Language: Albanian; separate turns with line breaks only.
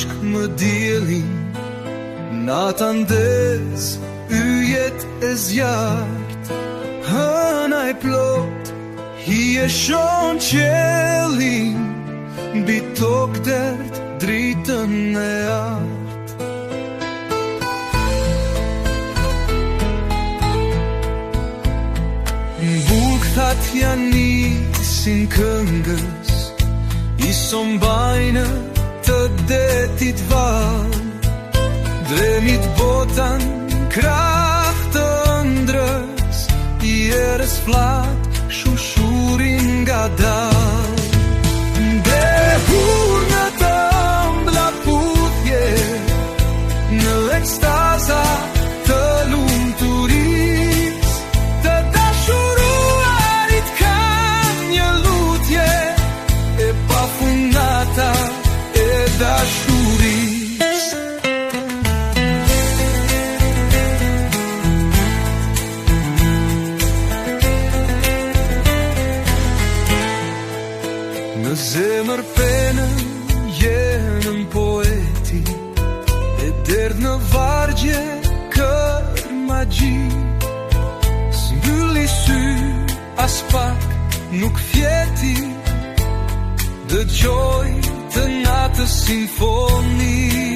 bashk më diellin, nata ndez, yjet e zjart, hëna e plot, hi e shon qelin, mbi tokë dert, dritën e art. Bukëthat janë nisin këngës, i sombajnë të detit val, dremit botan krah të ëndrës, i erës flat, shushurin nga dal. Ndehur në të ëmbla puthje, në ekstaza të lumturis, të dashuruarit kanë një lutje e pafundata e dashuris. Në zemër penën jenën poeti, e derdh në vargje kër magji, s'mbylli sy as pak nuk fjeti, dëgjoj të natës simfoni.